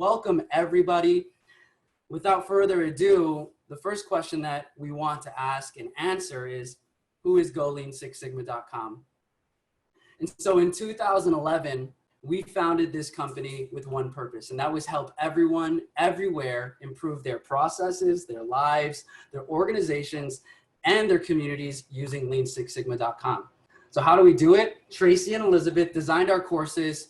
Welcome everybody. Without further ado, the first question that we want to ask and answer is, who is GoLean6Sigma.com? And so in 2011, we founded this company with one purpose, and that was help everyone, everywhere improve their processes, their lives, their organizations, and their communities using Lean6Sigma.com. So how do we do it? Tracy and Elizabeth designed our courses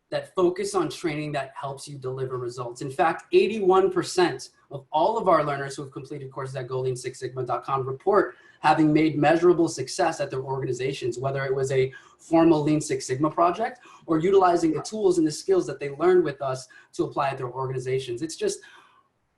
that focus on training that helps you deliver results. In fact, 81% of all of our learners who have completed courses at GoLean6Sigma.com report having made measurable success at their organizations, whether it was a formal Lean Six Sigma project or utilizing the tools and the skills that they learned with us to apply at their organizations. It's just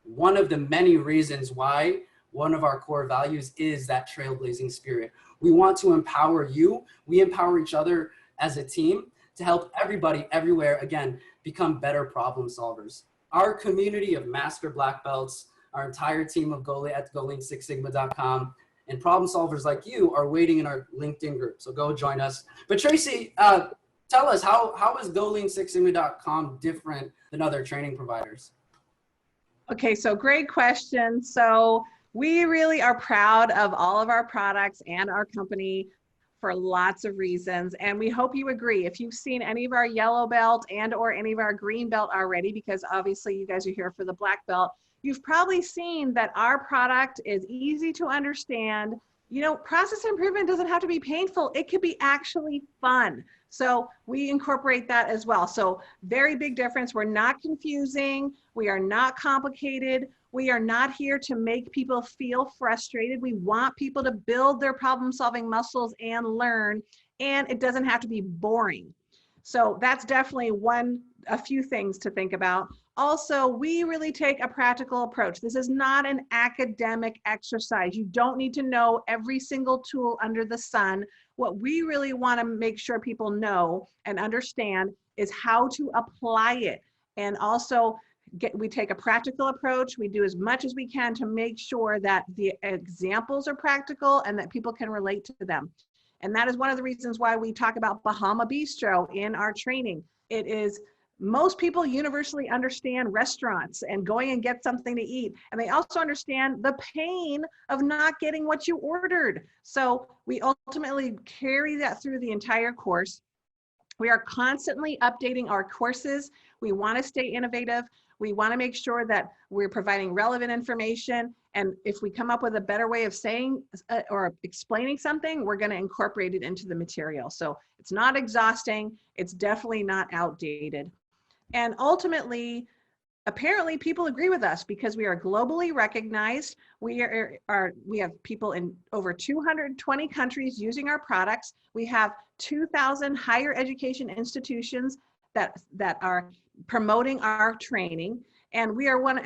one of the many reasons why one of our core values is that trailblazing spirit. We want to empower you. We empower each other as a team to help everybody everywhere, again, become better problem solvers. Our community of master black belts, our entire team of at GoLean6Sigma.com, and problem solvers like you are waiting in our LinkedIn group. So go join us. But Tracy, tell us, how is GoLean6Sigma.com different than other training providers? Okay, so great question. So we really are proud of all of our products and our company for lots of reasons. And we hope you agree. If you've seen any of our yellow belt and or any of our green belt already, because obviously you guys are here for the black belt, you've probably seen that our product is easy to understand. You know, process improvement doesn't have to be painful. It could be actually fun. So we incorporate that as well. So very big difference. We're not confusing. We are not complicated. We are not here to make people feel frustrated. We want people to build their problem-solving muscles and learn, and it doesn't have to be boring. So that's definitely a few things to think about. Also, we really take a practical approach. This is not an academic exercise. You don't need to know every single tool under the sun. What we really want to make sure people know and understand is how to apply it. And also, we take a practical approach. We do as much as we can to make sure that the examples are practical and that people can relate to them. And that is one of the reasons why we talk about Bahama Bistro in our training. It is, most people universally understand restaurants and going and get something to eat. And they also understand the pain of not getting what you ordered. So we ultimately carry that through the entire course. We are constantly updating our courses. We want to stay innovative. We want to make sure that we're providing relevant information. And if we come up with a better way of saying or explaining something, we're going to incorporate it into the material. So it's not exhausting. It's definitely not outdated. And ultimately, apparently people agree with us because we are globally recognized. We have people in over 220 countries using our products. We have 2,000 higher education institutions that are promoting our training, and we have one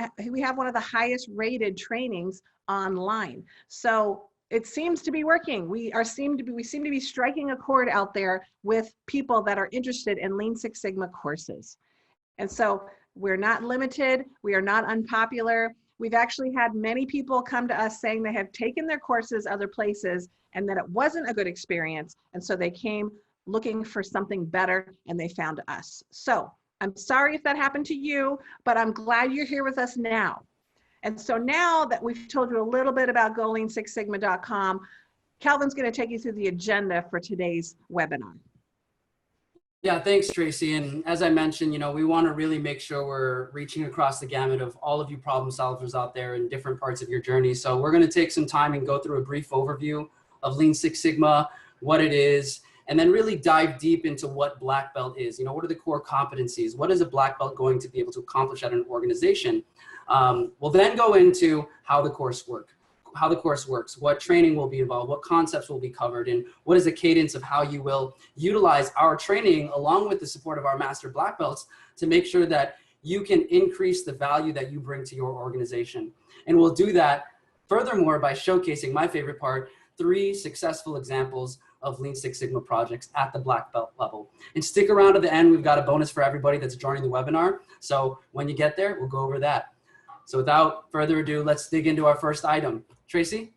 of the highest rated trainings online. So it seems to be working. We seem to be striking a chord out there with people that are interested in Lean Six Sigma courses. And so we're not limited. We are not unpopular. We've actually had many people come to us saying they have taken their courses other places and that it wasn't a good experience. And so they came looking for something better and they found us. So I'm sorry if that happened to you, but I'm glad you're here with us now. And so now that we've told you a little bit about GoLean6Sigma.com, Kelvin's going to take you through the agenda for today's webinar. Yeah, thanks, Tracy. And as I mentioned, we want to really make sure we're reaching across the gamut of all of you problem solvers out there in different parts of your journey. So we're going to take some time and go through a brief overview of Lean Six Sigma, what it is, and then really dive deep into what black belt is. What are the core competencies? What is a black belt going to be able to accomplish at an organization? We'll then go into how the course works, what training will be involved, what concepts will be covered, and what is the cadence of how you will utilize our training along with the support of our master black belts to make sure that you can increase the value that you bring to your organization. And we'll do that furthermore by showcasing my favorite part, 3 successful examples of Lean Six Sigma projects at the black belt level. And stick around to the end. We've got a bonus for everybody that's joining the webinar. So when you get there, we'll go over that. So without further ado, let's dig into our first item. Tracy?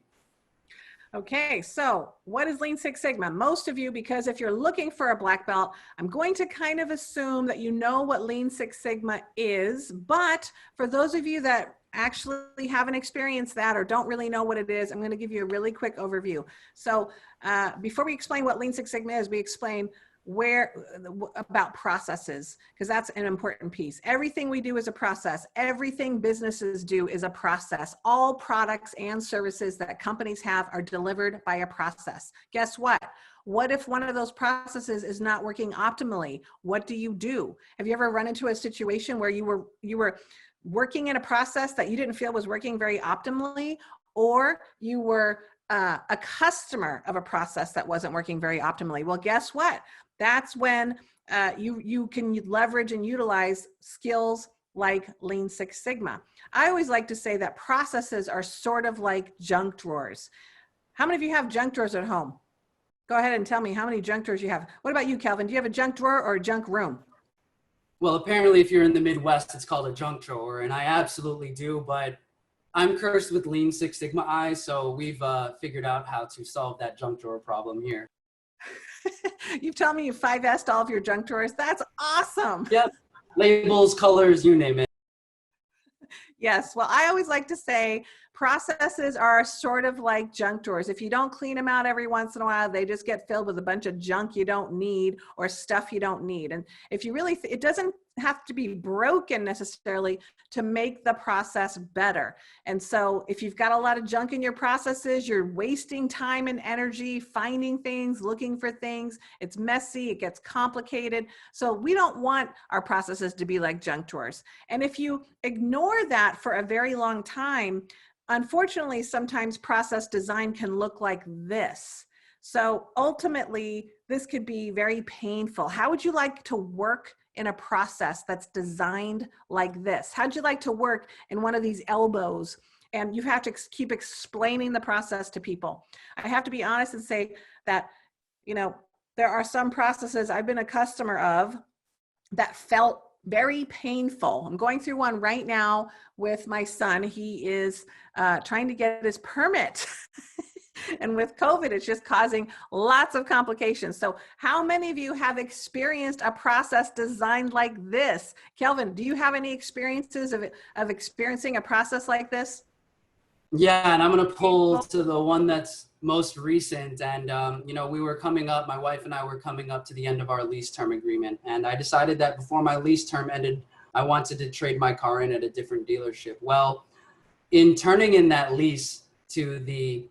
Okay, so what is Lean Six Sigma? Most of you, because if you're looking for a black belt, I'm going to kind of assume that you know what Lean Six Sigma is, but for those of you that actually haven't experienced that or don't really know what it is, I'm going to give you a really quick overview. So before we explain what Lean Six Sigma is, we explain about processes, because that's an important piece. Everything we do is a process. Everything businesses do is a process. All products and services that companies have are delivered by a process. Guess what? What if one of those processes is not working optimally? What do you do? Have you ever run into a situation where you were working in a process that you didn't feel was working very optimally, or you were a customer of a process that wasn't working very optimally? Well, guess what? That's when you can leverage and utilize skills like Lean Six Sigma. I always like to say that processes are sort of like junk drawers. How many of you have junk drawers at home? Go ahead and tell me how many junk drawers you have. What about you, Kelvin? Do you have a junk drawer or a junk room? Well, apparently if you're in the Midwest, it's called a junk drawer, and I absolutely do, but I'm cursed with Lean Six Sigma eyes, so we've figured out how to solve that junk drawer problem here. You've told me you've 5S'd all of your junk drawers. That's awesome. Yep, labels, colors, you name it. Yes. Well, I always like to say processes are sort of like junk drawers. If you don't clean them out every once in a while, they just get filled with a bunch of junk you don't need or stuff you don't need. And if you really, it doesn't have to be broken necessarily to make the process better. And so if you've got a lot of junk in your processes, you're wasting time and energy finding things, looking for things. It's messy, it gets complicated. So we don't want our processes to be like junk drawers. And if you ignore that for a very long time, unfortunately, sometimes process design can look like this. So ultimately, this could be very painful. How would you like to work in a process that's designed like this? How'd you like to work in one of these elbows? And you have to keep explaining the process to people. I have to be honest and say that, you know, there are some processes I've been a customer of that felt very painful. I'm going through one right now with my son. He is trying to get his permit. And with COVID, it's just causing lots of complications. So how many of you have experienced a process designed like this? Kelvin, do you have any experiences of experiencing a process like this? Yeah, and I'm going to pull to the one that's most recent. And, you know, we were coming up, my wife and I were coming up to the end of our lease term agreement. And I decided that before my lease term ended, I wanted to trade my car in at a different dealership. Well, in turning in that lease to the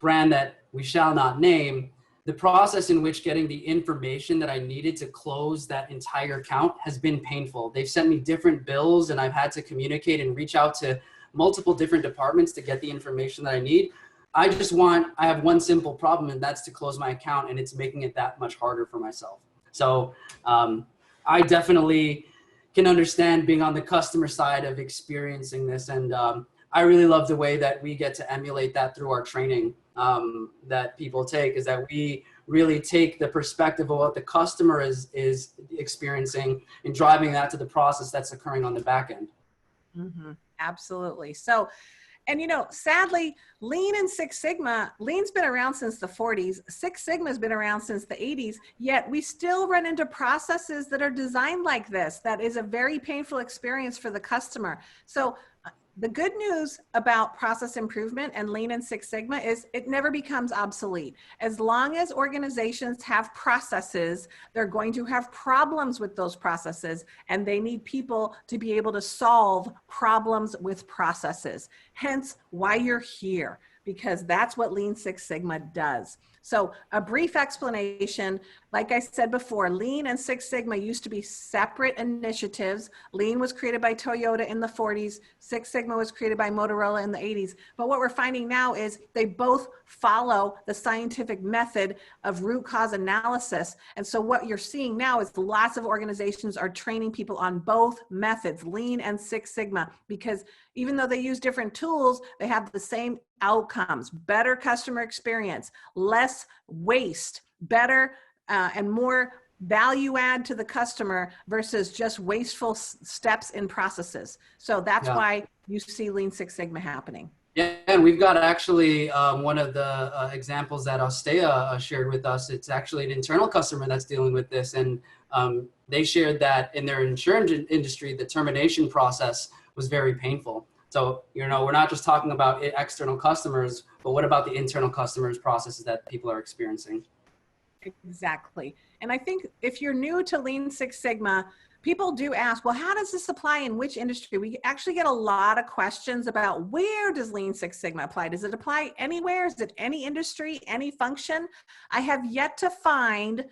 brand that we shall not name, the process in which getting the information that I needed to close that entire account has been painful. They've sent me different bills and I've had to communicate and reach out to multiple different departments to get the information that I need. I have one simple problem, and that's to close my account, and it's making it that much harder for myself. So I definitely can understand being on the customer side of experiencing this. And I really love the way that we get to emulate that through our training that people take, is that we really take the perspective of what the customer is experiencing and driving that to the process that's occurring on the back end. Mm-hmm. Absolutely. So, and you know, sadly, Lean and Six Sigma, Lean's been around since the 40s, Six Sigma's been around since the 80s, yet we still run into processes that are designed like this. That is a very painful experience for the customer. So the good news about process improvement and Lean and Six Sigma is it never becomes obsolete. As long as organizations have processes, they're going to have problems with those processes, and they need people to be able to solve problems with processes. Hence why you're here, because that's what Lean Six Sigma does. So a brief explanation, like I said before, Lean and Six Sigma used to be separate initiatives. Lean was created by Toyota in the 40s. Six Sigma was created by Motorola in the 80s. But what we're finding now is they both follow the scientific method of root cause analysis. And so what you're seeing now is lots of organizations are training people on both methods, Lean and Six Sigma, because even though they use different tools, they have the same outcomes: better customer experience, less waste, better and more value add to the customer versus just wasteful steps in processes. So that's why you see Lean Six Sigma happening. Yeah, and we've got actually one of the examples that Ostea shared with us. It's actually an internal customer that's dealing with this, and they shared that in their insurance industry, the termination process was very painful. So, you know, we're not just talking about external customers, but what about the internal customers processes that people are experiencing? Exactly. And I think if you're new to Lean Six Sigma, people do ask, well, how does this apply in which industry? We actually get a lot of questions about where does Lean Six Sigma apply? Does it apply anywhere? Is it any industry, any function? I have yet to find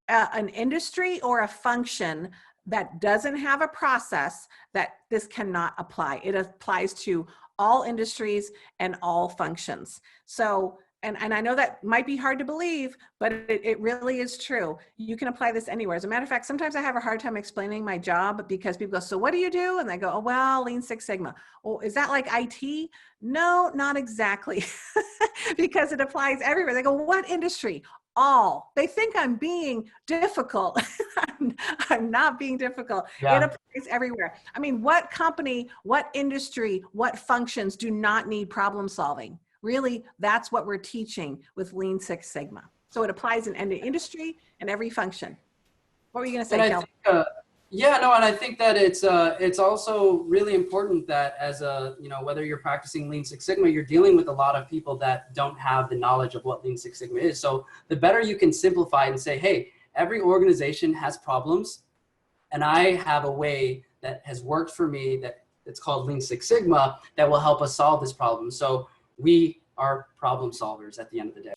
an industry or a function that doesn't have a process that this cannot apply. It applies to all industries and all functions. So, and I know that might be hard to believe, but it really is true. You can apply this anywhere. As a matter of fact, sometimes I have a hard time explaining my job because people go, so what do you do? And I go, oh, well, Lean Six Sigma. Oh, is that like IT? No, not exactly. Because it applies everywhere. They go, what industry? All. They think I'm being difficult. I'm not being difficult. Yeah. It applies everywhere. I mean, what company, what industry, what functions do not need problem solving? Really, that's what we're teaching with Lean Six Sigma. So it applies in any industry and every function. What were you going to say, Kelvin? Yeah, no, and I think that it's also really important that as a, you know, whether you're practicing Lean Six Sigma, you're dealing with a lot of people that don't have the knowledge of what Lean Six Sigma is. So the better you can simplify and say, hey, every organization has problems, and I have a way that has worked for me that's called Lean Six Sigma that will help us solve this problem. So we are problem solvers at the end of the day.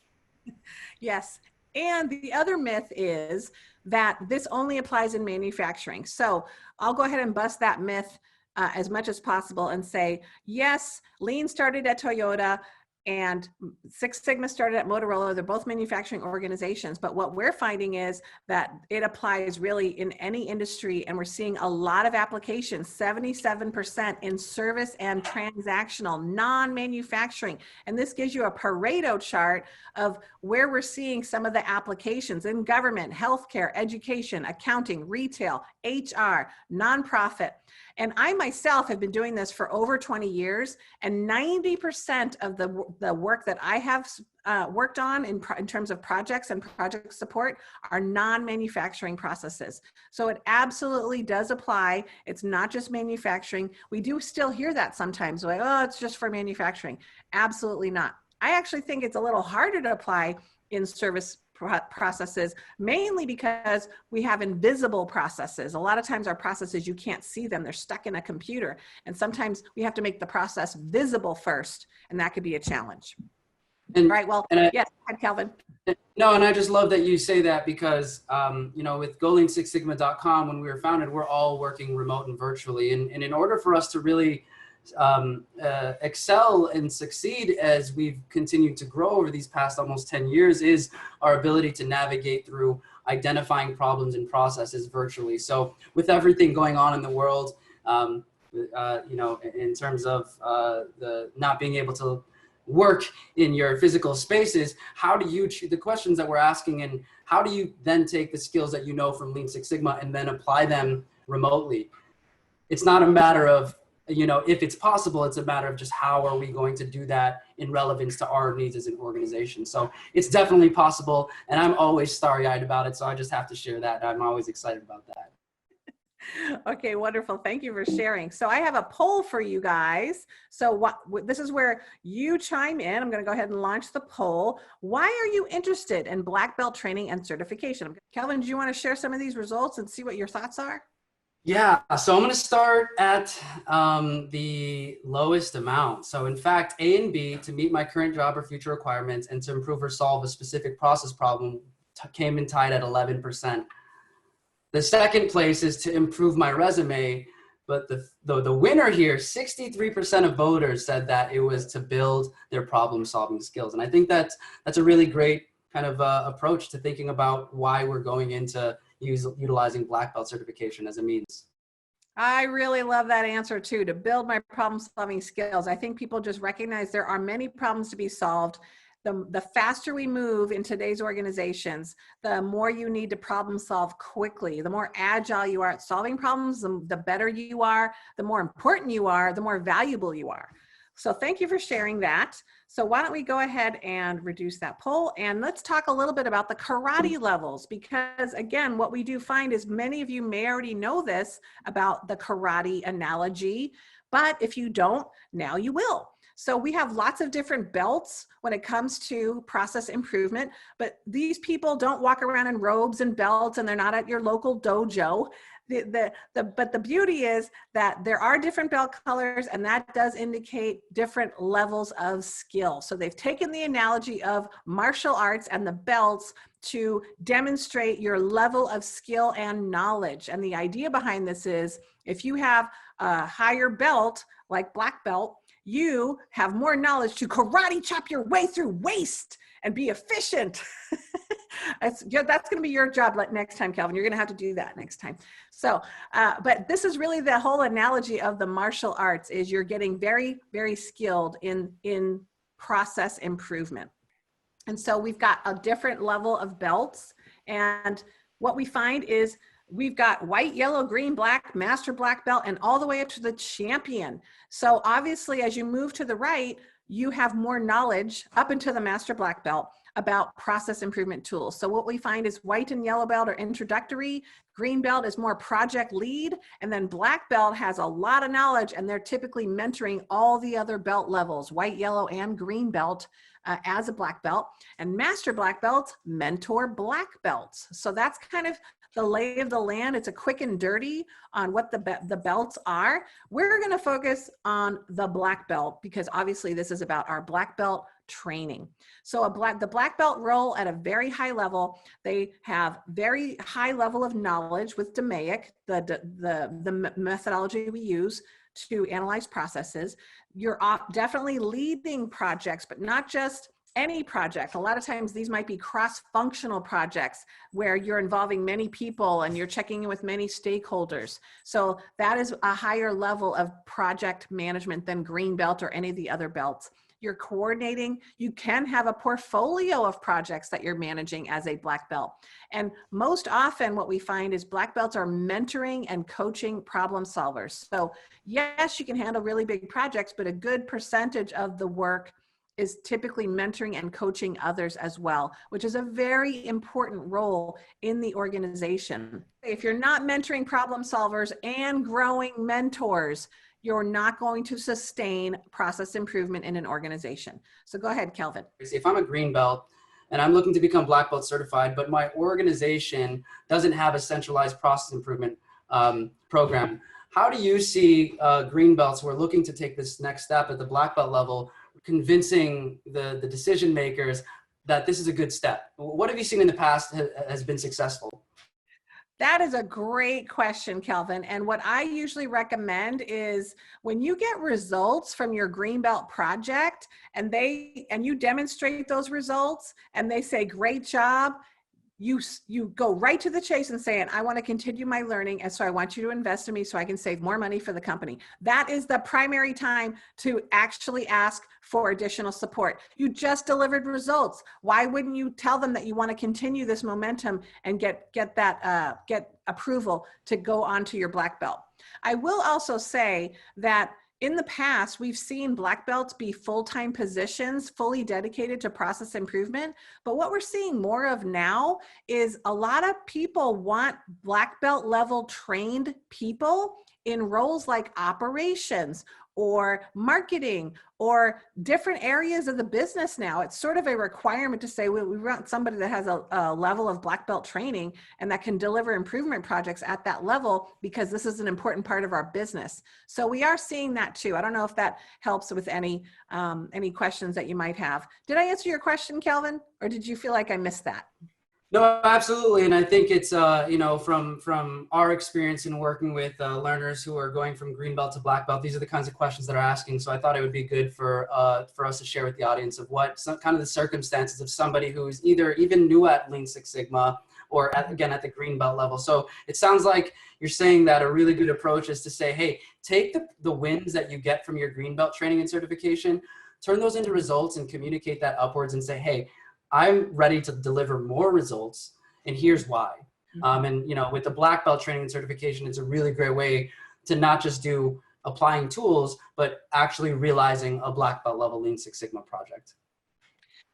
Yes. And the other myth is that this only applies in manufacturing. So I'll go ahead and bust that myth as much as possible and say, yes, Lean started at Toyota and Six Sigma started at Motorola. They're both manufacturing organizations. But what we're finding is that it applies really in any industry. And we're seeing a lot of applications, 77% in service and transactional, non-manufacturing. And this gives you a Pareto chart of where we're seeing some of the applications in government, healthcare, education, accounting, retail, HR, nonprofit. And I myself have been doing this for over 20 years, and 90% of the work that I have worked on in terms of projects and project support are non-manufacturing processes. So it absolutely does apply. It's not just manufacturing. We do still hear that sometimes, like, oh, it's just for manufacturing. Absolutely not. I actually think it's a little harder to apply in service processes, mainly because we have invisible processes. A lot of times our processes, you can't see them. They're stuck in a computer. And sometimes we have to make the process visible first, and that could be a challenge. And, right. Well, yes, Kelvin. No, and I just love that you say that because, you know, with GoLean6Sigma.com, when we were founded, we're all working remote and virtually. And in order for us to really excel and succeed as we've continued to grow over these past almost 10 years is our ability to navigate through identifying problems and processes virtually. So with everything going on in the world, you know, in terms of the not being able to work in your physical spaces, how do you, the questions that we're asking, and how do you then take the skills that you know from Lean Six Sigma and then apply them remotely? It's not a matter of, you know, if it's possible, it's a matter of just how are we going to do that in relevance to our needs as an organization. So it's definitely possible, and I'm always starry-eyed about it, so I just have to share that. I'm always excited about that. Okay, wonderful. Thank you for sharing. So I have a poll for you guys. So this is where you chime in. I'm going to go ahead and launch the poll. Why are you interested in black belt training and certification? Kelvin, do you want to share some of these results and see what your thoughts are? Yeah, so I'm going to start at the lowest amount. So in fact, A and B, to meet my current job or future requirements and to improve or solve a specific process problem, came in tied at 11%. The second place is to improve my resume, but the winner here, 63% of voters said that it was to build their problem-solving skills. And I think that's a really great kind of approach to thinking about why we're going into utilizing black belt certification as a means. I really love that answer too, to build my problem-solving skills. I think people just recognize there are many problems to be solved. The faster we move in today's organizations, the more you need to problem solve quickly. The more agile you are at solving problems, the better you are, the more important you are, the more valuable you are. So thank you for sharing that. So why don't we go ahead and reduce that poll, and let's talk a little bit about the karate levels, because again, what we do find is many of you may already know this about the karate analogy, but if you don't, now you will. So we have lots of different belts when it comes to process improvement, but these people don't walk around in robes and belts, and they're not at your local dojo. But the beauty is that there are different belt colors, and that does indicate different levels of skill. So they've taken the analogy of martial arts and the belts to demonstrate your level of skill and knowledge. And the idea behind this is if you have a higher belt, like black belt, you have more knowledge to karate chop your way through waste and be efficient. That's going to be your job next time, Kelvin. You're going to have to do that next time. So, but this is really the whole analogy of the martial arts, is you're getting very, very skilled in process improvement. And so we've got a different level of belts. And what we find is we've got white, yellow, green, black, master black belt, and all the way up to the champion. So obviously, as you move to the right, you have more knowledge up into the master black belt about process improvement tools. So what we find is white and yellow belt are introductory, green belt is more project lead, and then black belt has a lot of knowledge, and they're typically mentoring all the other belt levels, white, yellow, and green belt as a black belt. And master black belts mentor black belts. So that's kind of the lay of the land. It's a quick and dirty on what the belts are. We're going to focus on the black belt because obviously this is about our black belt training. So the black belt role at a very high level, they have very high level of knowledge with DMAIC, the methodology we use to analyze processes. You're definitely leading projects, but not just any project. A lot of times these might be cross-functional projects where you're involving many people and you're checking in with many stakeholders. So that is a higher level of project management than green belt or any of the other belts. You're coordinating. You can have a portfolio of projects that you're managing as a black belt. And most often what we find is black belts are mentoring and coaching problem solvers. So yes, you can handle really big projects, but a good percentage of the work is typically mentoring and coaching others as well, which is a very important role in the organization. If you're not mentoring problem solvers and growing mentors, you're not going to sustain process improvement in an organization. So go ahead, Kelvin. If I'm a green belt and I'm looking to become black belt certified, but my organization doesn't have a centralized process improvement program, how do you see green belts who are looking to take this next step at the black belt level convincing the decision makers that this is a good step? What have you seen in the past has been successful? That is a great question, Kelvin. And what I usually recommend is when you get results from your Greenbelt project and you demonstrate those results and they say, great job, you go right to the chase and say, I want to continue my learning. And so I want you to invest in me so I can save more money for the company. That is the primary time to actually ask for additional support. You just delivered results. Why wouldn't you tell them that you want to continue this momentum and get approval to go on to your black belt? I will also say that in the past, we've seen black belts be full-time positions, fully dedicated to process improvement. But what we're seeing more of now is a lot of people want black belt level trained people in roles like operations or marketing or different areas of the business now. It's sort of a requirement to say, we want somebody that has a level of black belt training and that can deliver improvement projects at that level because this is an important part of our business. So we are seeing that too. I don't know if that helps with any questions that you might have. Did I answer your question, Kelvin, or did you feel like I missed that? No, absolutely. And I think it's, from our experience in working with learners who are going from green belt to black belt, these are the kinds of questions that are asking. So I thought it would be good for us to share with the audience of what kind of the circumstances of somebody who's either even new at Lean Six Sigma or again at the green belt level. So it sounds like you're saying that a really good approach is to say, hey, take the wins that you get from your green belt training and certification, turn those into results and communicate that upwards and say, hey, I'm ready to deliver more results, and here's why. And with the black belt training and certification, it's a really great way to not just do applying tools, but actually realizing a black belt level Lean Six Sigma project.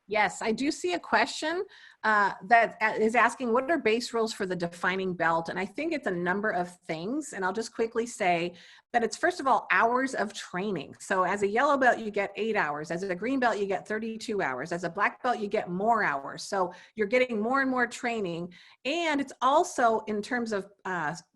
Yes, I do see a question that is asking, what are base rules for the defining belt? And I think it's a number of things. And I'll just quickly say that it's, first of all, hours of training. So as a yellow belt, you get 8 hours. As a green belt, you get 32 hours. As a black belt, you get more hours. So you're getting more and more training. And it's also in terms of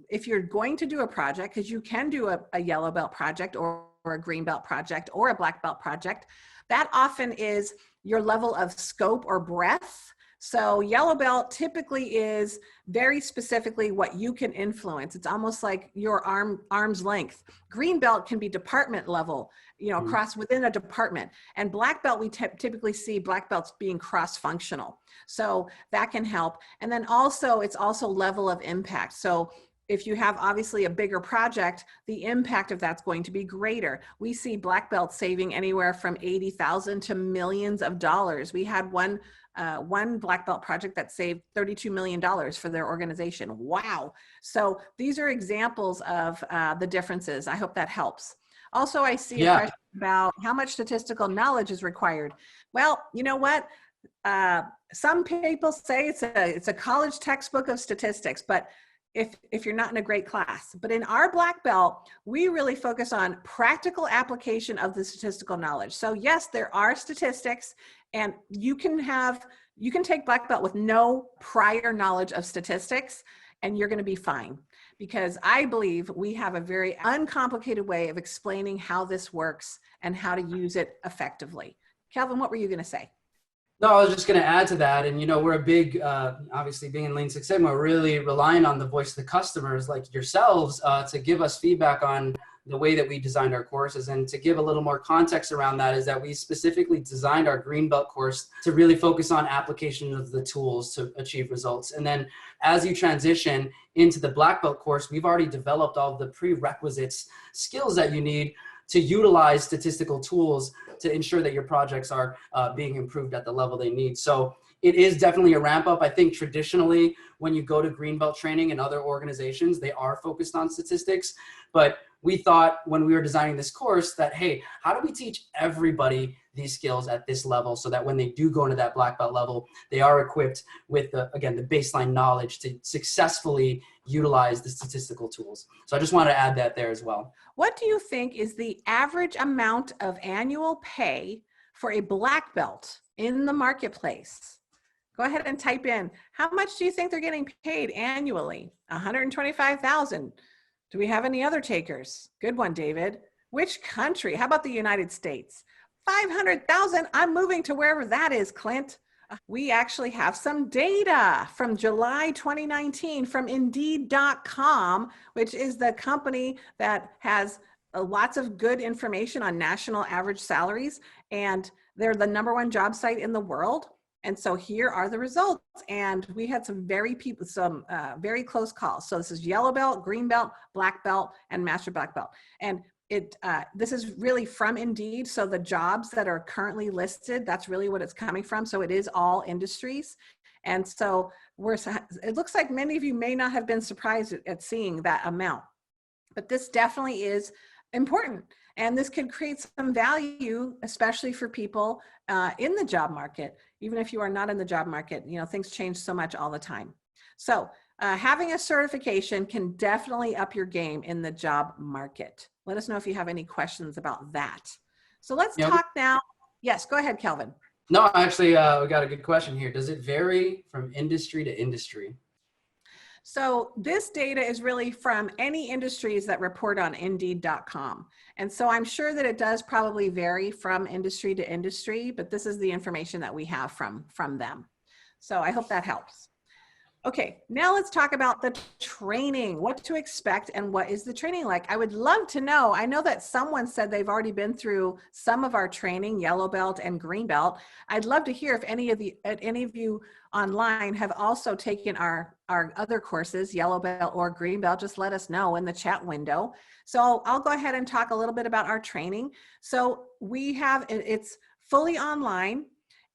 if you're going to do a project, because you can do a yellow belt project or a green belt project or a black belt project, that often is your level of scope or breadth. So yellow belt typically is very specifically what you can influence. It's almost like your arm's length. Green belt can be department level, you know, cross within a department. And black belt, we typically see black belts being cross-functional. So that can help. And then also, it's also level of impact. So if you have obviously a bigger project, the impact of that's going to be greater. We see black belts saving anywhere from $80,000 to millions of dollars. We had one black belt project that saved $32 million for their organization. Wow. So these are examples of the differences. I hope that helps. Also, I see a question about how much statistical knowledge is required. Well, you know what? Some people say it's a college textbook of statistics, but if you're not in a great class. But in our black belt, we really focus on practical application of the statistical knowledge. So yes, there are statistics, and you can take black belt with no prior knowledge of statistics, and you're going to be fine. Because I believe we have a very uncomplicated way of explaining how this works and how to use it effectively. Kelvin, what were you going to say? No, I was just going to add to that. And, you know, we're a big, obviously being in Lean Six Sigma, really relying on the voice of the customers like yourselves to give us feedback on the way that we designed our courses. And to give a little more context around that is that we specifically designed our green belt course to really focus on application of the tools to achieve results. And then as you transition into the black belt course, we've already developed all of the prerequisites, skills that you need to utilize statistical tools to ensure that your projects are being improved at the level they need. So it is definitely a ramp up. I think traditionally when you go to Greenbelt training and other organizations, they are focused on statistics. But we thought when we were designing this course that, hey, how do we teach everybody these skills at this level so that when they do go into that black belt level, they are equipped with, the baseline knowledge to successfully utilize the statistical tools. So I just wanted to add that there as well. What do you think is the average amount of annual pay for a black belt in the marketplace? Go ahead and type in, how much do you think they're getting paid annually? 125,000. Do we have any other takers? Good one, David. Which country? How about the United States? 500,000. I'm moving to wherever that is, Clint. We actually have some data from July 2019 from Indeed.com, which is the company that has lots of good information on national average salaries. And they're the #1 job site in the world. And so here are the results. And we had some very close calls. So this is yellow belt, green belt, black belt, and master black belt. And this is really from Indeed. So the jobs that are currently listed, that's really what it's coming from. So it is all industries. And so it looks like many of you may not have been surprised at seeing that amount, but this definitely is important. And this can create some value, especially for people in the job market. Even if you are not in the job market, you know, things change so much all the time. So having a certification can definitely up your game in the job market. Let us know if you have any questions about that. So let's talk now. Yes, go ahead, Kelvin. No, actually, we got a good question here. Does it vary from industry to industry? So this data is really from any industries that report on Indeed.com. And so I'm sure that it does probably vary from industry to industry, but this is the information that we have from them. So I hope that helps. Okay, now let's talk about the training, what to expect and what is the training like. I would love to know, I know that someone said they've already been through some of our training, yellow belt and green belt. I'd love to hear if any of you online have also taken our other courses, yellow belt or green belt. Just let us know in the chat window. So I'll go ahead and talk a little bit about our training. So it's fully online.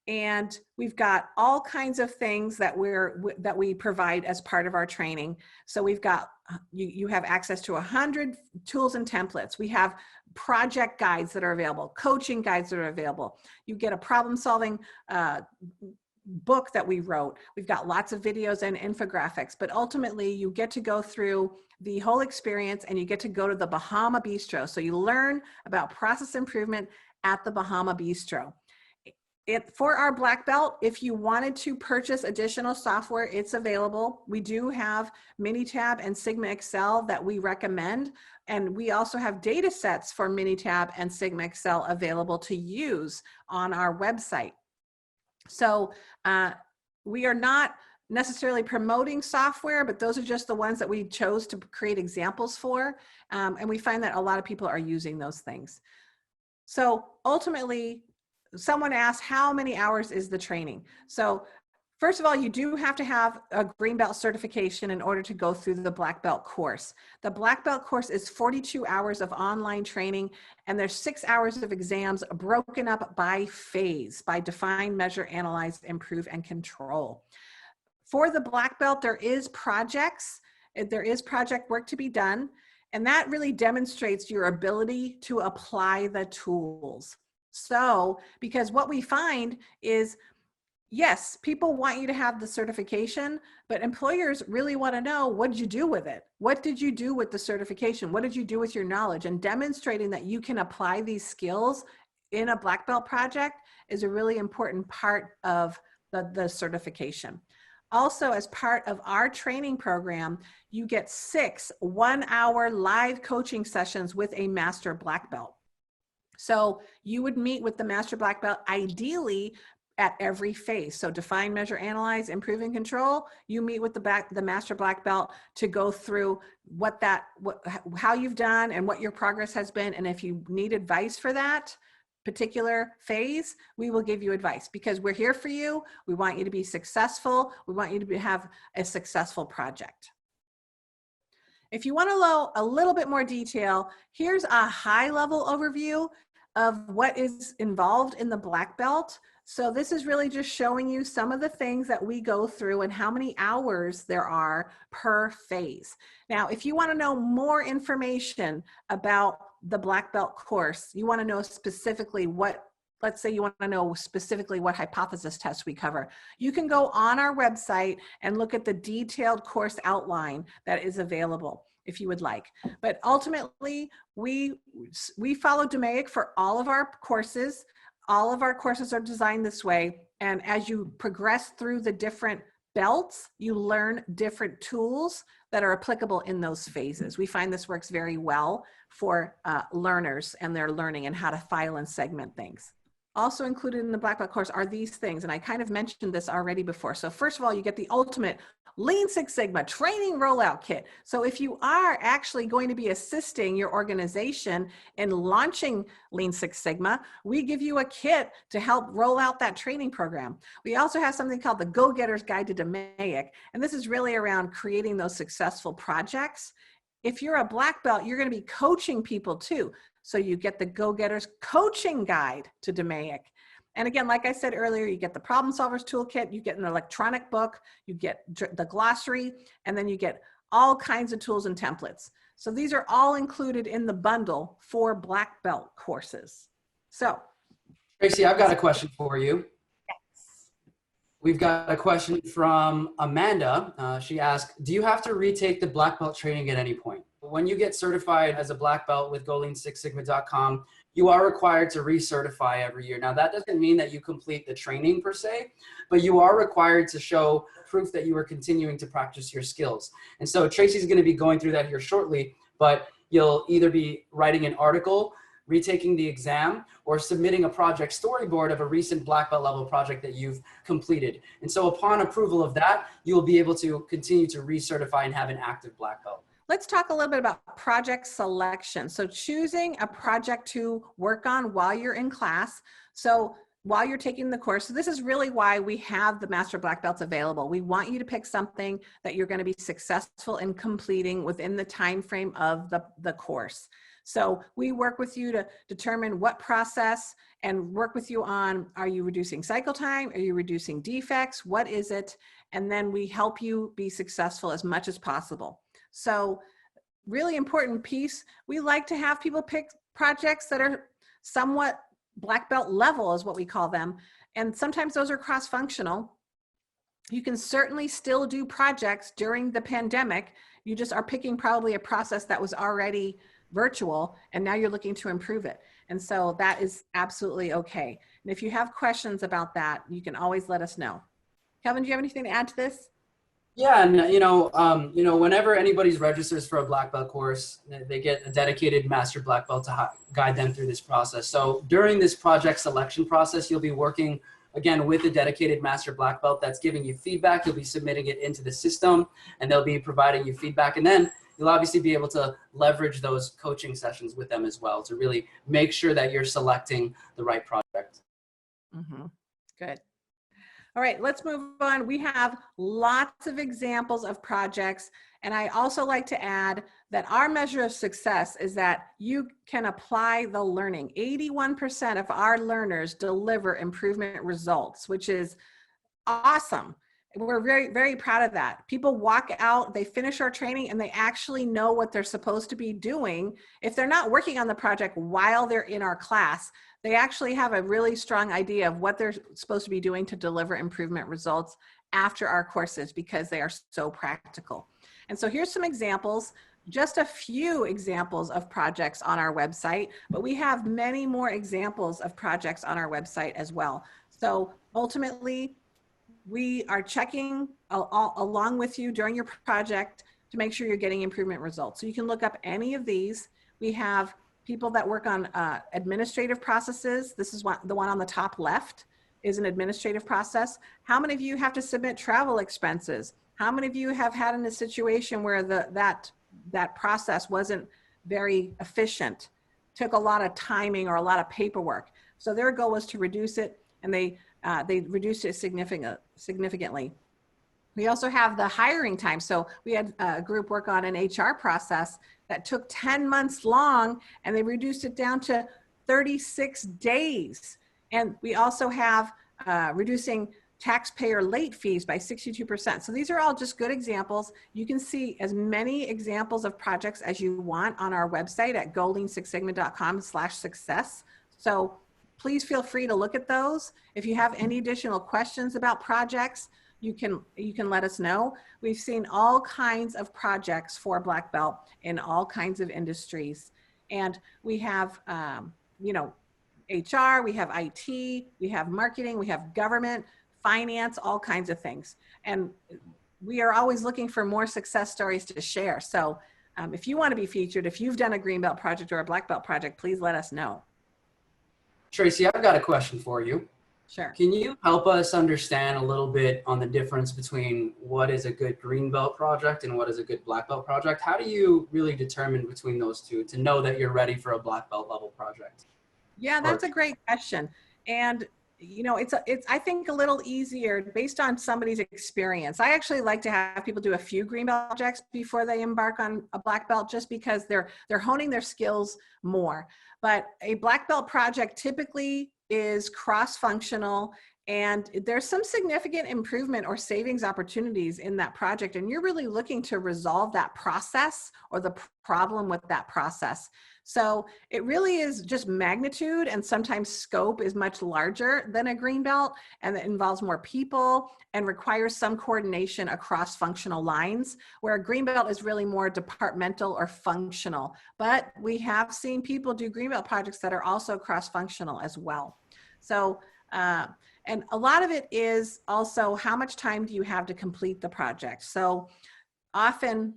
And we've got all kinds of things that we provide as part of our training. So we've got you have access to 100 tools and templates. We have project guides that are available, coaching guides that are available. You get a problem solving book that we wrote. We've got lots of videos and infographics, but ultimately you get to go through the whole experience and you get to go to the Bahama Bistro. So you learn about process improvement at the Bahama Bistro. For our black belt, if you wanted to purchase additional software, it's available. We do have Minitab and Sigma Excel that we recommend. And we also have data sets for Minitab and Sigma Excel available to use on our website. So we are not necessarily promoting software, but those are just the ones that we chose to create examples for. And we find that a lot of people are using those things. So ultimately, someone asked, how many hours is the training? So first of all, you do have to have a green belt certification in order to go through the black belt course. The black belt course is 42 hours of online training, and there's 6 hours of exams broken up by phase, by define, measure, analyze, improve, and control. For the black belt, there is projects, there is project work to be done, and that really demonstrates your ability to apply the tools. So, because what we find is, yes, people want you to have the certification, but employers really want to know, what did you do with it? What did you do with the certification? What did you do with your knowledge? And demonstrating that you can apply these skills in a black belt project is a really important part of the certification. Also, as part of our training program, you get 6 one-hour live coaching sessions with a master black belt. So you would meet with the master black belt ideally at every phase. So define, measure, analyze, improve, and control. You meet with the master black belt to go through how you've done and what your progress has been. And if you need advice for that particular phase, we will give you advice, because we're here for you. We want you to be successful. We want you to have a successful project. If you want to know a little bit more detail, here's a high-level overview of what is involved in the black belt. So this is really just showing you some of the things that we go through and how many hours there are per phase. Now, if you want to know more information about the black belt course, you want to know specifically let's say you want to know specifically what hypothesis tests we cover, you can go on our website and look at the detailed course outline that is available if you would like. But ultimately, we follow DMAIC for all of our courses. All of our courses are designed this way. And as you progress through the different belts, you learn different tools that are applicable in those phases. We find this works very well for learners and their learning and how to file and segment things. Also included in the black belt course are these things, and I kind of mentioned this already before. So first of all, you get the ultimate Lean Six Sigma training rollout kit. So if you are actually going to be assisting your organization in launching Lean Six Sigma, we give you a kit to help roll out that training program. We also have something called the Go-Getter's Guide to DMAIC, and this is really around creating those successful projects. If you're a black belt, you're going to be coaching people too. So you get the Go-Getter's Coaching Guide to DMAIC. And again, like I said earlier, you get the Problem Solvers Toolkit, you get an electronic book, you get the glossary, and then you get all kinds of tools and templates. So these are all included in the bundle for black belt courses. So, Tracy, I've got a question for you. yes. We've got a question from Amanda. She asked, do you have to retake the black belt training at any point? When you get certified as a black belt with GoLean6Sigma.com, you are required to recertify every year. Now, that doesn't mean that you complete the training per se, but you are required to show proof that you are continuing to practice your skills. And so Tracy's going to be going through that here shortly, but you'll either be writing an article, retaking the exam, or submitting a project storyboard of a recent black belt level project that you've completed. And so upon approval of that, you will be able to continue to recertify and have an active black belt. Let's talk a little bit about project selection. So choosing a project to work on while you're in class. So while you're taking the course, so this is really why we have the Master Black Belts available. We want you to pick something that you're going to be successful in completing within the time frame of the course. So we work with you to determine what process and work with you on, are you reducing cycle time? Are you reducing defects? What is it? And then we help you be successful as much as possible. So really important piece, we like to have people pick projects that are somewhat black belt level is what we call them. And sometimes those are cross-functional. You can certainly still do projects during the pandemic. You just are picking probably a process that was already virtual and now you're looking to improve it. And so that is absolutely okay. And if you have questions about that, you can always let us know. Kelvin, do you have anything to add to this? Yeah, and whenever anybody's registers for a black belt course, they get a dedicated master black belt to guide them through this process. So during this project selection process, you'll be working again with a dedicated master black belt that's giving you feedback. You'll be submitting it into the system, and they'll be providing you feedback. And then you'll obviously be able to leverage those coaching sessions with them as well to really make sure that you're selecting the right project. Mm-hmm. Good. All right, let's move on. We have lots of examples of projects. And I also like to add that our measure of success is that you can apply the learning. 81% of our learners deliver improvement results, which is awesome. We're very, very proud of that. People walk out, they finish our training, and they actually know what they're supposed to be doing. If they're not working on the project while they're in our class, they actually have a really strong idea of what they're supposed to be doing to deliver improvement results after our courses because they are so practical. And so here's some examples, just a few examples of projects on our website, but we have many more examples of projects on our website as well. So ultimately, we are checking along with you during your project to make sure you're getting improvement results. So you can look up any of these. We have people that work on administrative processes. This is the one on the top left is an administrative process. How many of you have to submit travel expenses? How many of you have had in a situation where that process wasn't very efficient, took a lot of timing or a lot of paperwork? So their goal was to reduce it, and they reduced it significantly. We also have the hiring time. So we had a group work on an HR process that took 10 months long, and they reduced it down to 36 days. And we also have reducing taxpayer late fees by 62%. So these are all just good examples. You can see as many examples of projects as you want on our website at goldleansixsigma.com/success. So please feel free to look at those. If you have any additional questions about projects, you can let us know. We've seen all kinds of projects for Black Belt in all kinds of industries. And we have, HR, we have IT, we have marketing, we have government, finance, all kinds of things. And we are always looking for more success stories to share. So if you want to be featured, if you've done a Green Belt project or a Black Belt project, please let us know. Tracy, I've got a question for you. Sure. Can you help us understand a little bit on the difference between what is a good Green Belt project and what is a good Black Belt project? How do you really determine between those two to know that you're ready for a Black Belt level project? Yeah, that's a great question. And it's I think a little easier based on somebody's experience. I actually like to have people do a few Green Belt projects before they embark on a Black Belt, just because they're honing their skills more. But a Black Belt project typically is cross-functional, and there's some significant improvement or savings opportunities in that project, and you're really looking to resolve that process or the problem with that process. So it really is just magnitude, and sometimes scope is much larger than a Green Belt, and it involves more people and requires some coordination across functional lines, where a Green Belt is really more departmental or functional. But we have seen people do Green Belt projects that are also cross-functional as well. So, and a lot of it is also how much time do you have to complete the project. So often,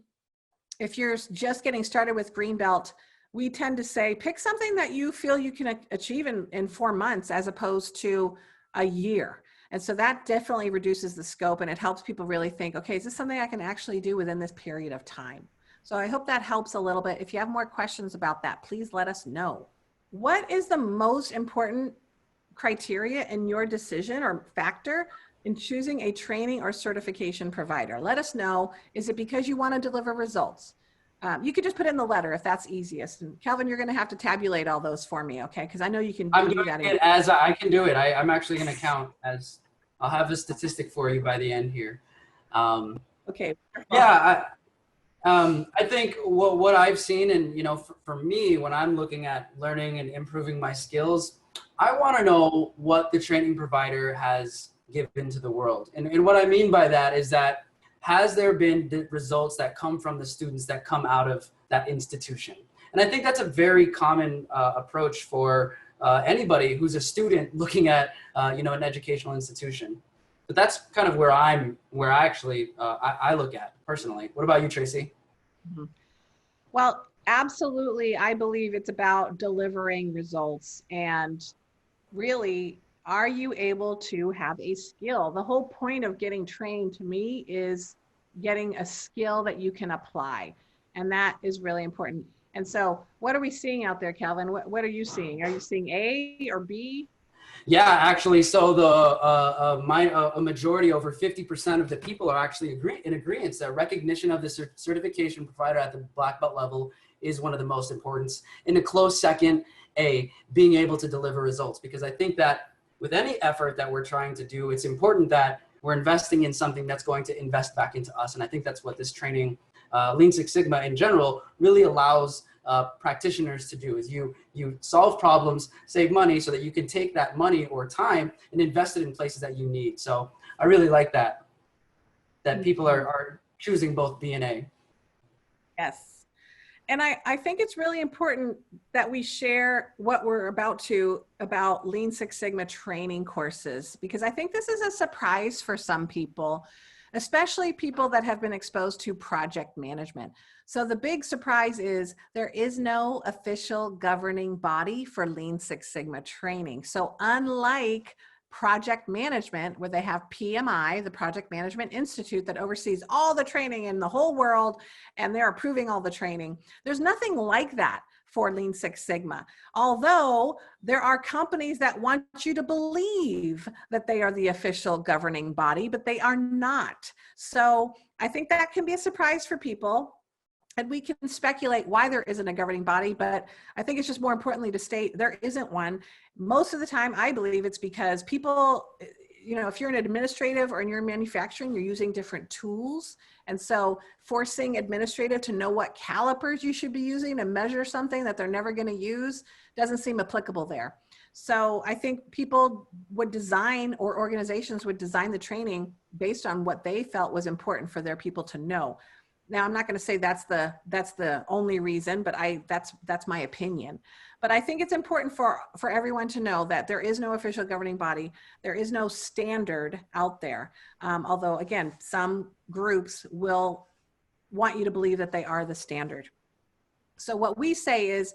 if you're just getting started with Green Belt, we tend to say, pick something that you feel you can achieve in 4 months as opposed to a year. And so that definitely reduces the scope, and it helps people really think, okay, is this something I can actually do within this period of time? So I hope that helps a little bit. If you have more questions about that, please let us know. What is the most important criteria in your decision or factor in choosing a training or certification provider? Let us know. Is it because you want to deliver results? You could just put in the letter if that's easiest. And Kelvin, you're going to have to tabulate all those for me, okay? Because I know you can do that. I can do it. I'm actually going to count as I'll have a statistic for you by the end here. Okay. Yeah, I think what I've seen, and for me, when I'm looking at learning and improving my skills, I want to know what the training provider has given to the world. And what I mean by that is that, has there been the results that come from the students that come out of that institution? And I think that's a very common approach for anybody who's a student looking at an educational institution. But that's kind of where I actually I look at personally. What about you, Tracy? Mhm. Well, absolutely. I believe it's about delivering results. And really, are you able to have a skill? The whole point of getting trained to me is getting a skill that you can apply. And that is really important. And so what are we seeing out there, Kelvin? What are you seeing? Are you seeing A or B? Yeah, actually, so a majority, over 50% of the people are actually in agreement that recognition of the certification provider at the black belt level is one of the most important. In a close second, A, being able to deliver results, because I think that with any effort that we're trying to do, it's important that we're investing in something that's going to invest back into us. And I think that's what this training, Lean Six Sigma in general, really allows practitioners to do, is you solve problems, save money, so that you can take that money or time and invest it in places that you need. So I really like that people are choosing both B and A. Yes. And I think it's really important that we share what we're about Lean Six Sigma training courses, because I think this is a surprise for some people, especially people that have been exposed to project management. So the big surprise is there is no official governing body for Lean Six Sigma training. So unlike project management, where they have PMI, the Project Management Institute, that oversees all the training in the whole world, and they're approving all the training, there's nothing like that for Lean Six Sigma. Although there are companies that want you to believe that they are the official governing body, but they are not. So I think that can be a surprise for people. And we can speculate why there isn't a governing body, but I think it's just more importantly to state there isn't one. Most of the time, I believe it's because people, if you're in administrative or in your manufacturing, you're using different tools. And so forcing administrative to know what calipers you should be using to measure something that they're never going to use doesn't seem applicable there. So I think people would design, or organizations would design the training based on what they felt was important for their people to know. Now, I'm not going to say that's the only reason, but that's my opinion. But I think it's important for everyone to know that there is no official governing body. There is no standard out there. Although, again, some groups will want you to believe that they are the standard. So what we say is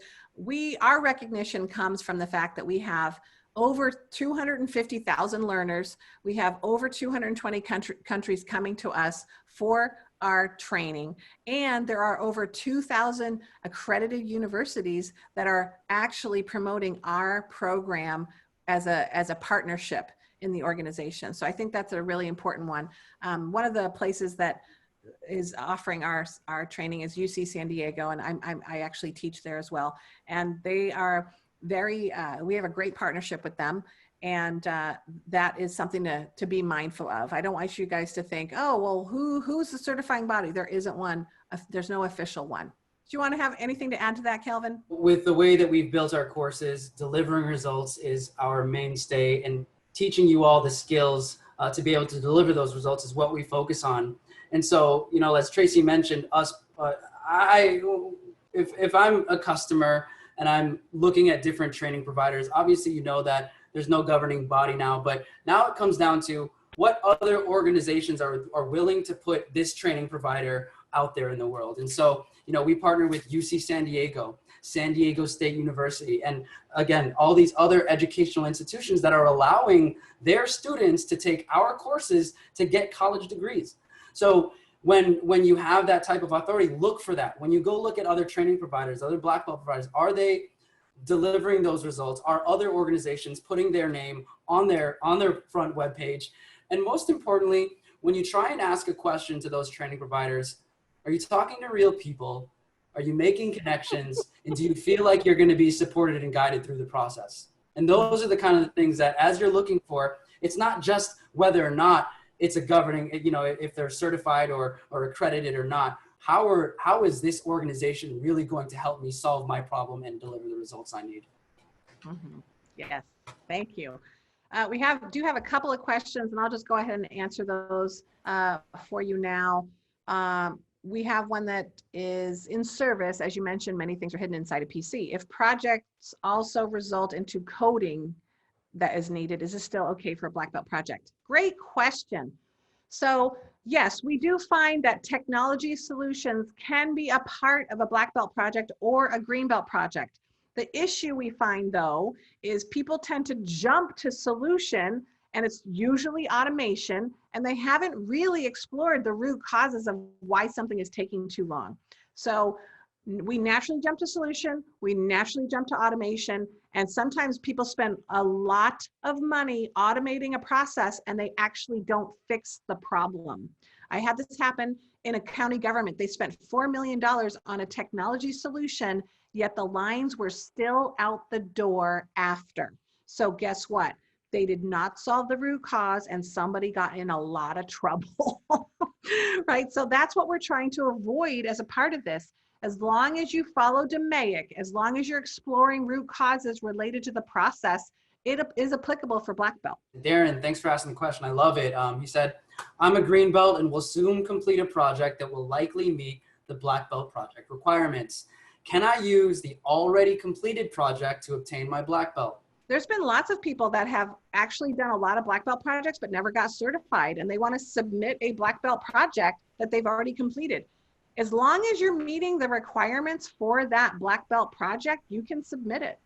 our recognition comes from the fact that we have over 250,000 learners. We have over 220 countries coming to us for our training. And there are over 2,000 accredited universities that are actually promoting our program as a partnership in the organization. So I think that's a really important one. One of the places that is offering our training is UC San Diego, and I actually teach there as well. And they are we have a great partnership with them. And that is something to be mindful of. I don't want you guys to think, oh, well, who's the certifying body? There isn't one. There's no official one. Do you want to have anything to add to that, Kelvin? With the way that we've built our courses, delivering results is our mainstay, and teaching you all the skills to be able to deliver those results is what we focus on. And so, as Tracy mentioned, if I'm a customer and I'm looking at different training providers, obviously that there's no governing body now, but now it comes down to what other organizations are willing to put this training provider out there in the world. And so, we partner with UC San Diego, San Diego State University, and again, all these other educational institutions that are allowing their students to take our courses to get college degrees. So when you have that type of authority, look for that. When you go look at other training providers, other black belt providers, are they delivering those results? Are other organizations putting their name on their front webpage? And most importantly, when you try and ask a question to those training providers, are you talking to real people? Are you making connections? And do you feel like you're going to be supported and guided through the process? And those are the kind of things that, as you're looking for, it's not just whether or not it's a governing, if they're certified or accredited or not, how is this organization really going to help me solve my problem and deliver the results I need? Yes, thank you. We do have a couple of questions, and I'll just go ahead and answer those for you now. We have one that is in service. As you mentioned, many things are hidden inside a PC. If projects also result into coding that is needed, is this still okay for a black belt project? Great question. So yes, we do find that technology solutions can be a part of a black belt project or a green belt project. The issue we find, though, is people tend to jump to solution, and it's usually automation, and they haven't really explored the root causes of why something is taking too long. So we naturally jump to solution, we naturally jump to automation, and sometimes people spend a lot of money automating a process and they actually don't fix the problem. I had this happen in a county government. They spent $4 million on a technology solution, yet the lines were still out the door after. So guess what? They did not solve the root cause, and somebody got in a lot of trouble, right? So that's what we're trying to avoid as a part of this. As long as you follow DMAIC, as long as you're exploring root causes related to the process, it is applicable for black belt. Darren, thanks for asking the question. I love it. He said, I'm a green belt and will soon complete a project that will likely meet the black belt project requirements. Can I use the already completed project to obtain my black belt? There's been lots of people that have actually done a lot of black belt projects but never got certified, and they want to submit a black belt project that they've already completed. As long as you're meeting the requirements for that black belt project, you can submit it.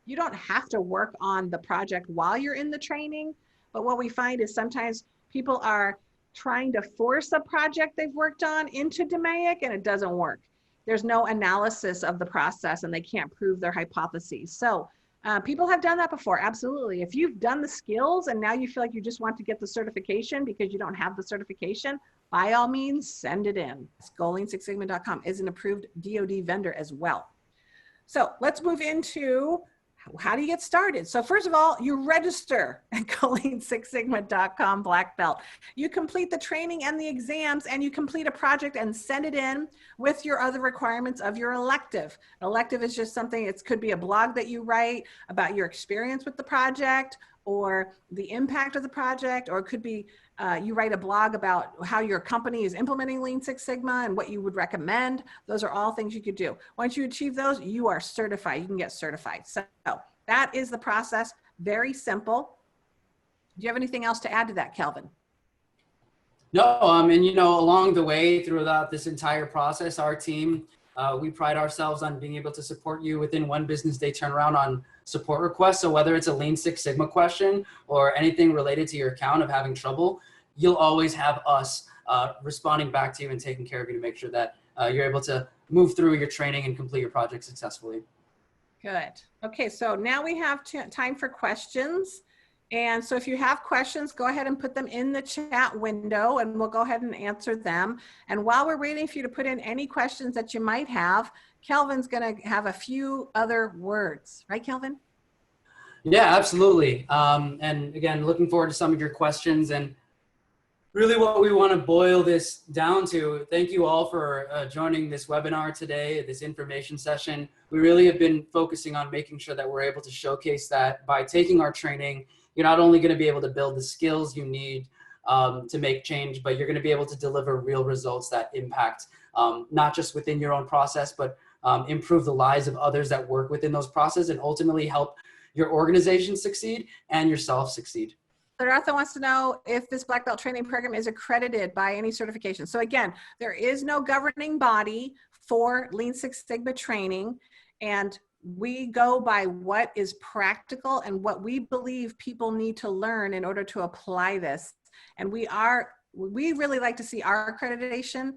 You don't have to work on the project while you're in the training, but what we find is sometimes people are trying to force a project they've worked on into DMAIC, and it doesn't work. There's no analysis of the process, and they can't prove their hypotheses. So people have done that before, absolutely. If you've done the skills and now you feel like you just want to get the certification because you don't have the certification, by all means, send it in. GoldingSixSigma.com is an approved DoD vendor as well. So let's move into how do you get started? So first of all, you register at GoldingSixSigma.com Black Belt. You complete the training and the exams, and you complete a project and send it in with your other requirements of your elective. An elective is just something, it could be a blog that you write about your experience with the project or the impact of the project, or it could be you write a blog about how your company is implementing Lean Six Sigma and what you would recommend. Those are all things you could do. Once you achieve those, you are certified. You can get certified. So that is the process. Very simple. Do you have anything else to add to that, Kelvin? No, and you know, along the way throughout this entire process, our team, we pride ourselves on being able to support you within one business day turnaround on support requests. So whether it's a Lean Six Sigma question or anything related to your account of having trouble, you'll always have us responding back to you and taking care of you to make sure that you're able to move through your training and complete your project successfully. Good. Okay, so now we have time for questions. And so if you have questions, go ahead and put them in the chat window and we'll go ahead and answer them. And while we're waiting for you to put in any questions that you might have, Kelvin's going to have a few other words. Right, Kelvin? Yeah, absolutely. And again, looking forward to some of your questions. And really what we want to boil this down to, thank you all for joining this webinar today, this information session. We really have been focusing on making sure that we're able to showcase that by taking our training, you're not only going to be able to build the skills you need to make change, but you're going to be able to deliver real results that impact not just within your own process, but improve the lives of others that work within those processes and ultimately help your organization succeed and yourself succeed. Siddhartha wants to know if this black belt training program is accredited by any certification. So again, there is no governing body for Lean Six Sigma training, and we go by what is practical and what we believe people need to learn in order to apply this. And we really like to see our accreditation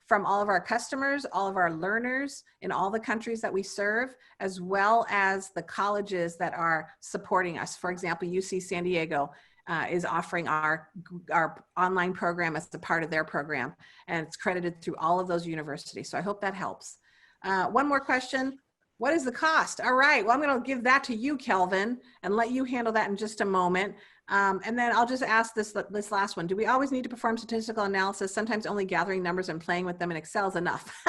from all of our customers, all of our learners in all the countries that we serve, as well as the colleges that are supporting us. For example, UC San Diego is offering our online program as a part of their program, and it's credited through all of those universities. So I hope that helps. One more question. What is the cost? All right, well, I'm going to give that to you, Kelvin, and let you handle that in just a moment. And then I'll just ask this last one. Do we always need to perform statistical analysis? Sometimes only gathering numbers and playing with them in Excel is enough.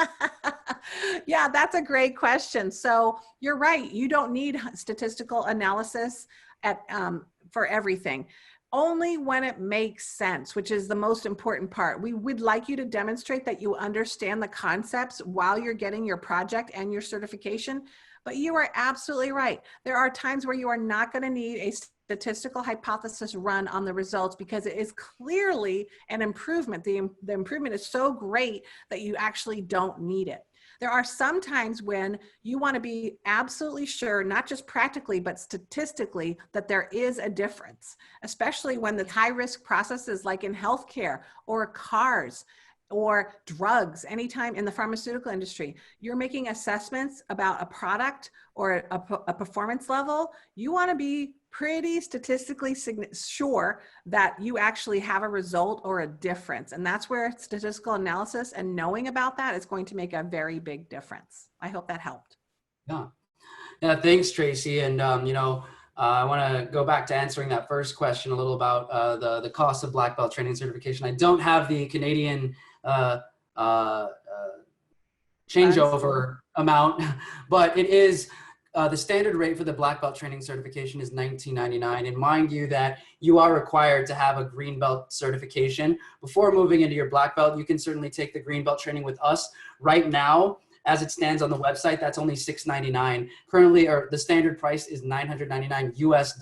Yeah, that's a great question. So you're right. You don't need statistical analysis for everything. Only when it makes sense, which is the most important part. We would like you to demonstrate that you understand the concepts while you're getting your project and your certification. But you are absolutely right. There are times where you are not going to need a statistical hypothesis run on the results because it is clearly an improvement. The improvement is so great that you actually don't need it. There are some times when you want to be absolutely sure, not just practically, but statistically, that there is a difference, especially when the high-risk processes like in healthcare or cars or drugs, anytime in the pharmaceutical industry, you're making assessments about a product or a performance level, you want to be pretty statistically sure that you actually have a result or a difference. And that's where statistical analysis and knowing about that is going to make a very big difference. I hope that helped. Yeah. Yeah, thanks, Tracy. And, I want to go back to answering that first question a little about the cost of black belt training certification. I don't have the Canadian changeover amount, but it is the standard rate for the black belt training certification is $19.99. And mind you that you are required to have a green belt certification before moving into your black belt. You can certainly take the green belt training with us right now. As it stands on the website, that's only $6.99. Currently, the standard price is $999 US.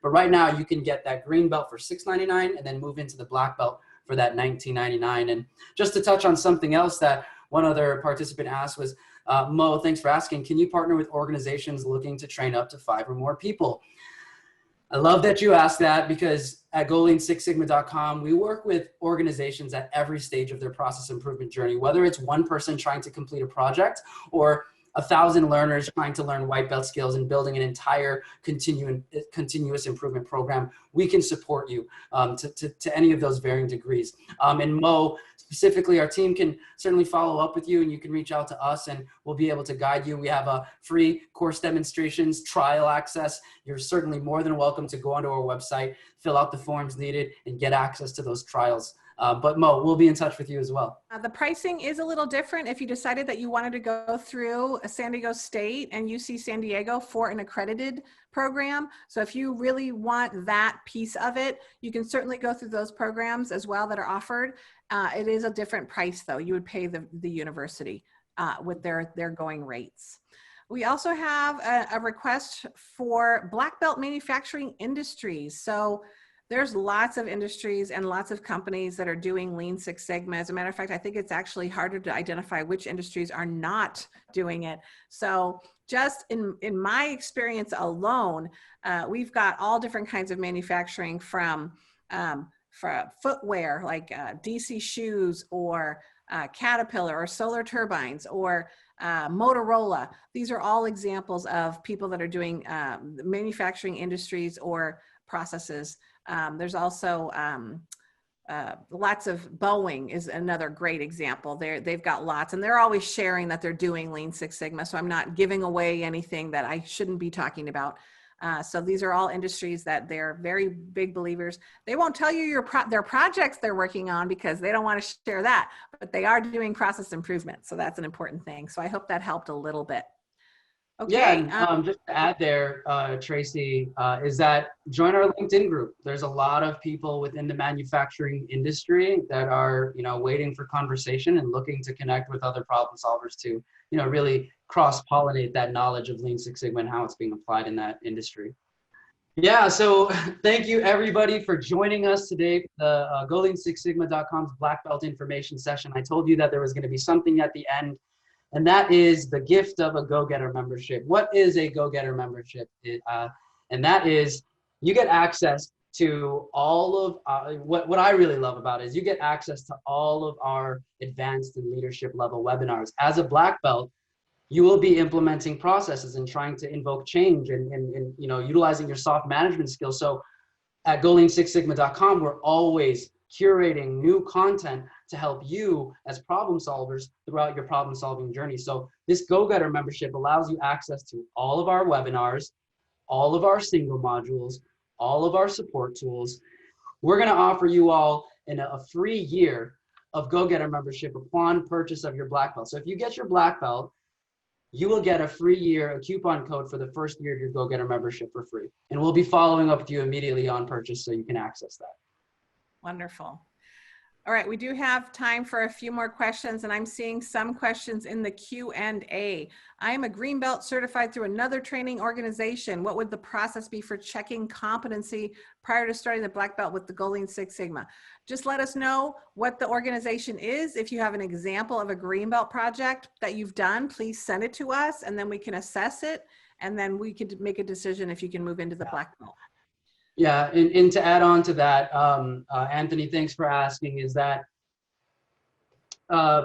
But right now, you can get that green belt for $6.99 and then move into the black belt for that $19.99. And just to touch on something else that one other participant asked was, Mo, thanks for asking, can you partner with organizations looking to train up to 5 or more people? I love that you asked that because at GoLean6Sigma.com, we work with organizations at every stage of their process improvement journey, whether it's one person trying to complete a project or 1,000 learners trying to learn white belt skills and building an entire continuous improvement program. We can support you to any of those varying degrees. And Mo, specifically, our team can certainly follow up with you and you can reach out to us and we'll be able to guide you. We have a free course demonstrations, trial access. You're certainly more than welcome to go onto our website, fill out the forms needed and get access to those trials. But Mo, we'll be in touch with you as well. The pricing is a little different if you decided that you wanted to go through San Diego State and UC San Diego for an accredited program. So if you really want that piece of it, you can certainly go through those programs as well that are offered. It is a different price though. You would pay the university with their going rates. We also have a request for black belt manufacturing industries. So there's lots of industries and lots of companies that are doing Lean Six Sigma. As a matter of fact, I think it's actually harder to identify which industries are not doing it. So just in my experience alone, we've got all different kinds of manufacturing from for footwear, like DC shoes or Caterpillar or Solar Turbines or Motorola. These are all examples of people that are doing manufacturing industries or processes. There's also lots of Boeing is another great example. They've got lots and they're always sharing that they're doing Lean Six Sigma. So I'm not giving away anything that I shouldn't be talking about. So these are all industries that they're very big believers. They won't tell you their projects they're working on because they don't want to share that, but they are doing process improvement. So that's an important thing. So I hope that helped a little bit. Okay. Yeah, and just to add there, Tracy, is that join our LinkedIn group. There's a lot of people within the manufacturing industry that are, waiting for conversation and looking to connect with other problem solvers to, really cross-pollinate that knowledge of Lean Six Sigma and how it's being applied in that industry. Yeah, so thank you everybody for joining us today for the GoLean6Sigma.com's Black Belt information session. I told you that there was going to be something at the end. And that is the gift of a Go-Getter membership. What is a Go-Getter membership? And that is you get access to all of what I really love about it is you get access to all of our advanced and leadership level webinars. As a black belt, you will be implementing processes and trying to invoke change and utilizing your soft management skills. So at GoLean6Sigma.com, we're always curating new content to help you as problem solvers throughout your problem solving journey. So this Go-Getter membership allows you access to all of our webinars, all of our single modules, all of our support tools. We're going to offer you all a free year of Go-Getter membership upon purchase of your black belt. So if you get your black belt, you will get a free year, a coupon code for the first year of your Go-Getter membership for free. And we'll be following up with you immediately on purchase so you can access that. Wonderful. All right, we do have time for a few more questions, and I'm seeing some questions in the Q&A. I am a green belt certified through another training organization. What would the process be for checking competency prior to starting the black belt with the Gold Lean Six Sigma? Just let us know what the organization is. If you have an example of a green belt project that you've done, please send it to us, and then we can assess it, and then we can make a decision if you can move into the black belt. Yeah, and to add on to that, Anthony, thanks for asking, is that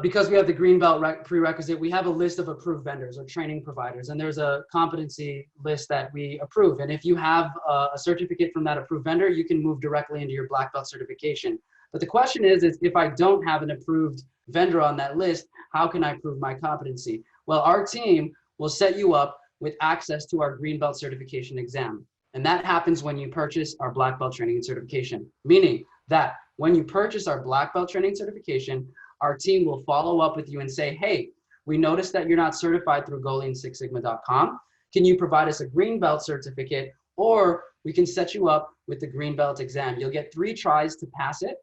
because we have the green belt prerequisite, we have a list of approved vendors or training providers, and there's a competency list that we approve. And if you have a certificate from that approved vendor, you can move directly into your black belt certification. But the question is if I don't have an approved vendor on that list, how can I prove my competency? Well, our team will set you up with access to our green belt certification exam. And that happens when you purchase our black belt training and certification, meaning that when you purchase our black belt training certification, our team will follow up with you and say, hey, we noticed that you're not certified through GoLean6Sigma.com. Can you provide us a green belt certificate, or we can set you up with the green belt exam. You'll get 3 tries to pass it.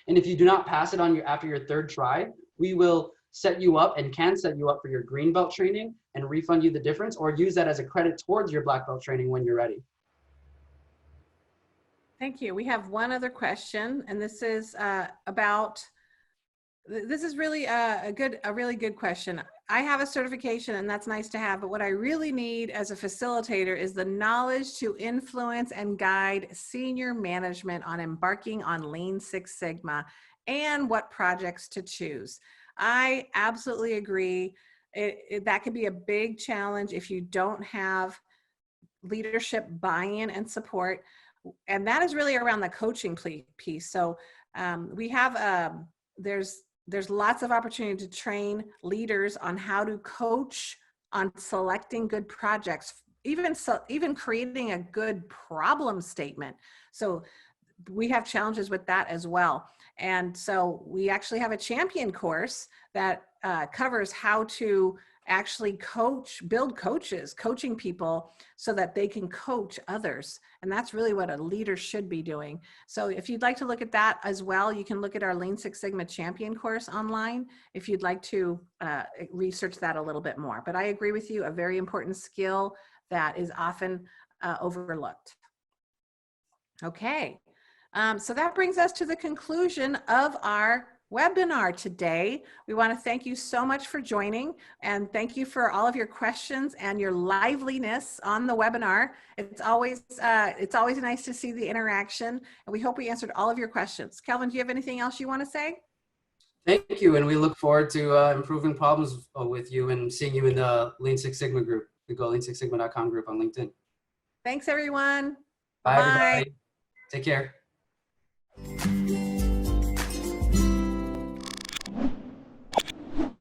And if you do not pass it after your 3rd try, we will set you up and can set you up for your green belt training and refund you the difference, or use that as a credit towards your black belt training when you're ready. Thank you. We have one other question, and this is really a really good question. I have a certification, and that's nice to have, but what I really need as a facilitator is the knowledge to influence and guide senior management on embarking on Lean Six Sigma and what projects to choose. I absolutely agree. That could be a big challenge if you don't have leadership buy-in and support. And that is really around the coaching piece. So we have, there's lots of opportunity to train leaders on how to coach on selecting good projects, even creating a good problem statement. So we have challenges with that as well. And so we actually have a champion course that covers how to actually build coaching people so that they can coach others. And that's really what a leader should be doing. So if you'd like to look at that as well, you can look at our Lean Six Sigma champion course online if you'd like to research that a little bit more. But I agree with you, a very important skill that is often overlooked. Okay, so that brings us to the conclusion of our webinar today. We want to thank you so much for joining, and thank you for all of your questions and your liveliness on the webinar. It's always nice to see the interaction, and we hope we answered all of your questions. Kelvin, do you have anything else you want to say? Thank you, and we look forward to improving problems with you and seeing you in the Lean Six Sigma group, the GoLean6Sigma.com group on LinkedIn. Thanks, everyone. Bye, Bye. everybody. Take care.